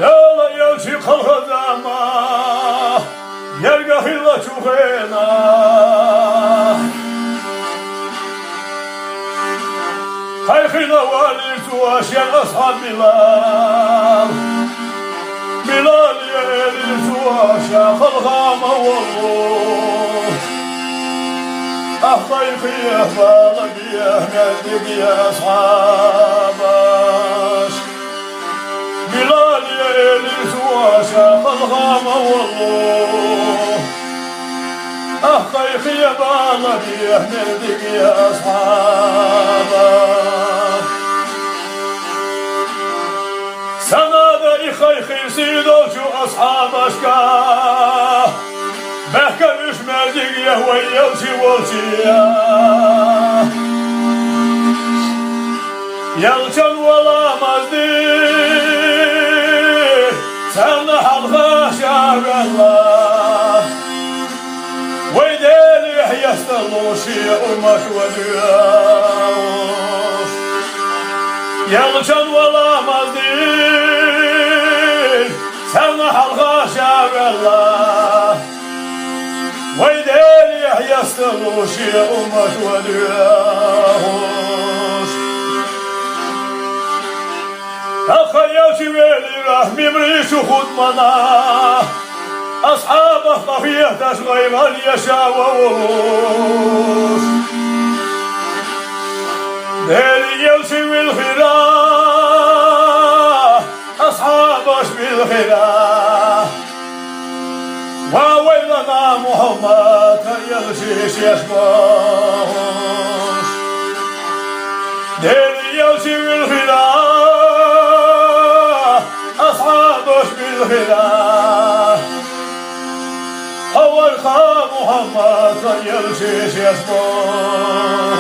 Yala yalçı kalhazama yergahilla çuhena Haykhina valir tuaşen ashab Bilal Bilal yelir tuaşa kalhama vallu Ah kaykhiyah bala biyah geldik ya ashabaş Bilal yelir tuaşa kalhama vallu Ah kaykhiyah bala biyah geldik ya ashabaş Sana da ikhaykhin sidolcu ashabaşka Behka düşmezdik yahve yalçı volçıya Yalçan olamazdı Sen halka şagallah Vay delih yastalloşi uymak ve düyaş Yalçan olamazdı Sen halka şagallah Vay delih yastalloşi uymak ve düyaş Akhayyavçı veli rahmim rişu khutmana Ashabah kafiyah taşgaygal yaşavavuz Deli yavçı bil khira Ashabash bil khira Wa waylana Muhammad yavçı yaşmaz Deli yavçı bil khira أصحابش بالخلاف أول خام محمد طير شيش يسمون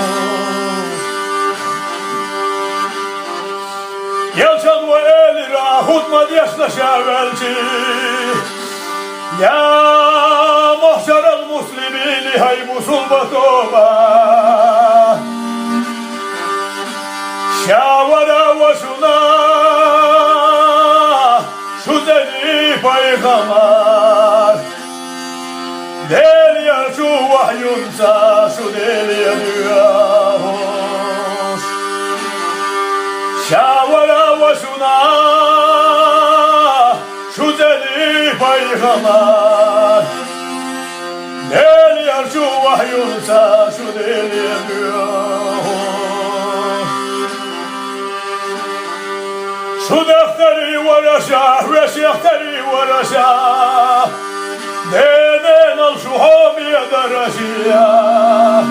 يلشد وإلي راحود مديشنا شاولتي يا محشر المسلمين هاي مصوبتوبة شاورا وشنا Peygamber Del yarcu vahyunsa şu del yanıyor Şavara ve şuna şu deli peygamber Del yarcu vahyunsa şu del yanıyor Şu defteri varaşah ve şehteri varaşah Deden al şu hamiye daraşiyah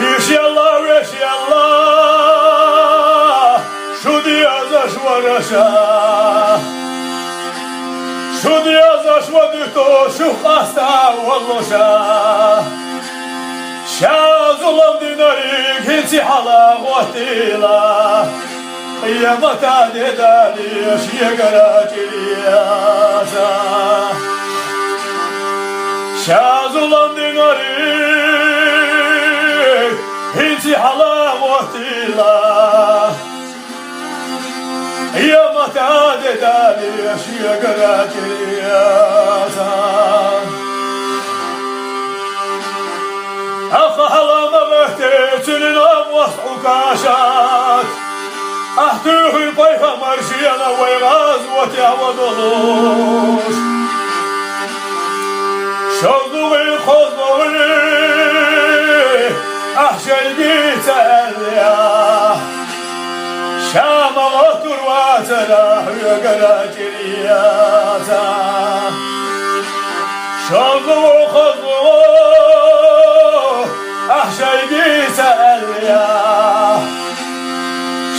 İnşallah ve şallah Şu diyazaş varaşah Şu diyazaş vadito şu hasta valloşah Şazulam dinarik hinsi hala vahtila يا متى داليش يا قراجليازا شازولان ديناري هنتي حلا موتيلا يا متى داليش يا قراجليازا أخا حلا مبهتي وصعك عشات أحتوه البيغمبر شيئا ويغازوة عوضلوش شوضوه الخضوه أحشي بيت أليا شام غطر واتلاح يقراجرياتا شوضوه خضوه أحشي بيت أليا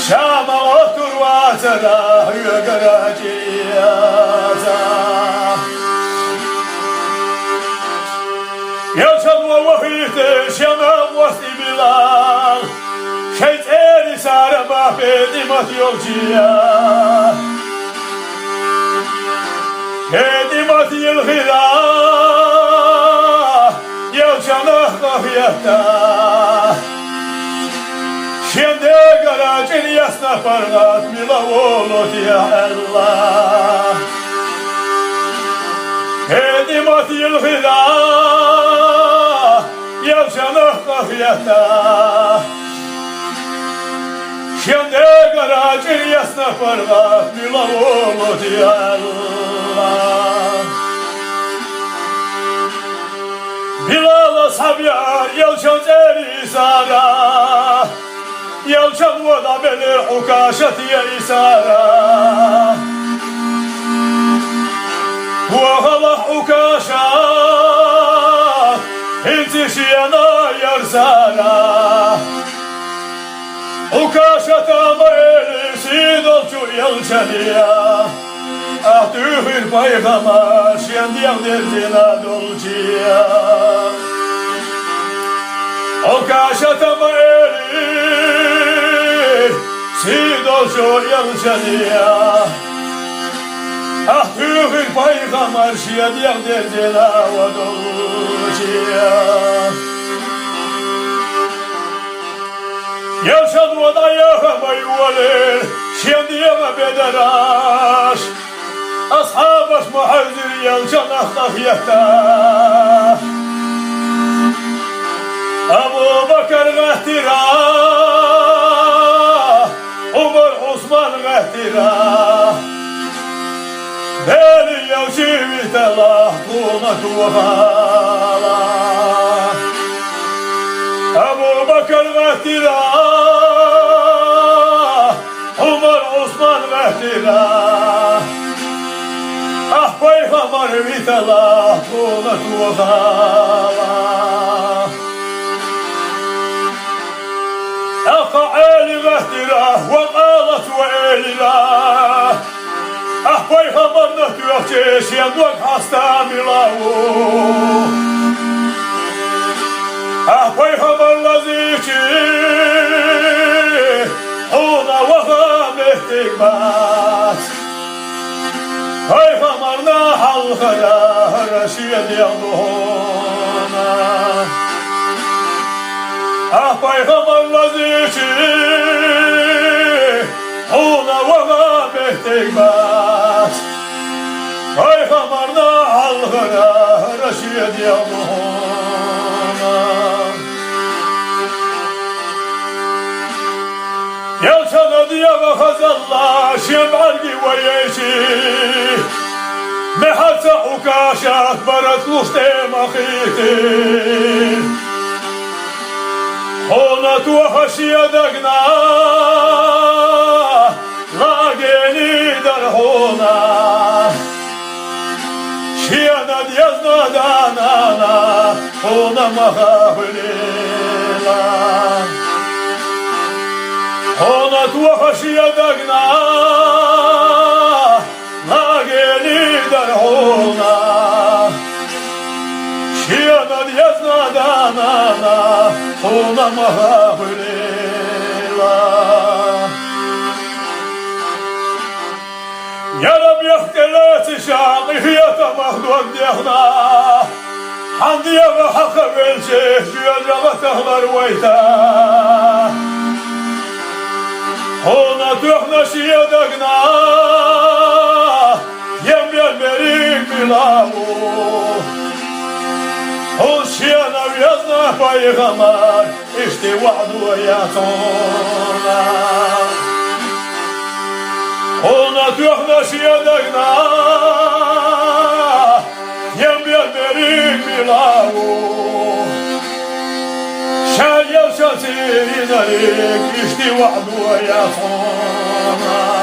شام غطر واتلاح يقراجرياتا يلشد ووحيد شمام وسط بلال شيطاني سار ما بيدي ما تيوجيا بيدي ما تيلغيلا يوجانا غفيتا شيندي غراجين يسنا فرغات ملوولوت يا الله بيدي ما تيلغيلا يوجانا غفيتا شيندي غراجين يسنا فرغات ملوولوت يا الله Bilal sabya yalçan zeri sara Yalçan vada beli ukaşat yeri sara Huahala ukaşat intişiyana yar sara Ukaşat ama elisi dolçu yalçaniya Ahtühür paygama şendiyan derdina dolciya O kaşatama erir si dolcu yalçaniya Ahtühür paygama şendiyan derdina dolciya Yalçan vadaya mayvalir şendiyan bederaş أصحابك محذر يلجن أخطفيتا أبو بكر غهترا عمر عثمان غهترا بالي يوشيبت الله طولك وفالا أبو بكر غهترا عمر عثمان غهترا Peygamber vitala kulat vefala أقعال غهترا وقالت وإلنا Peygamber nötüyakçeş yandık hasta milavu Peygamber laziki Huna vafa mehtikbat Peygamberna halkara reşiyet yanduhuna Peygamber laziki Huna vafa mehtikbat Peygamberna halkara reşiyet yanduhuna Yalçana diye bakazallah şem'argi ve yeşi Mehatsa ukaşat barat luhte makhiti Hona tuwa haşiyadagna Lageni dar hona Şiyana diyazna danana Hona mahafilila Hona tuwa haşiyadagna Lageni dar hona Şiyana diyazna danana Hona mahafilila Ya Rabbi yahtelati şaqifiyata mahduan diyahna Handiya ve haqqa velçeh Yüyacaba tahlar vayta Hona tuhna şiyadagna Yemyen berik bilavu Hon şiyana viyazna paygamar İşte va'du yatona Hona tuhna şiyadagna Yemyen berik bilavu Şal yavşatı inarik İşte va'du yatona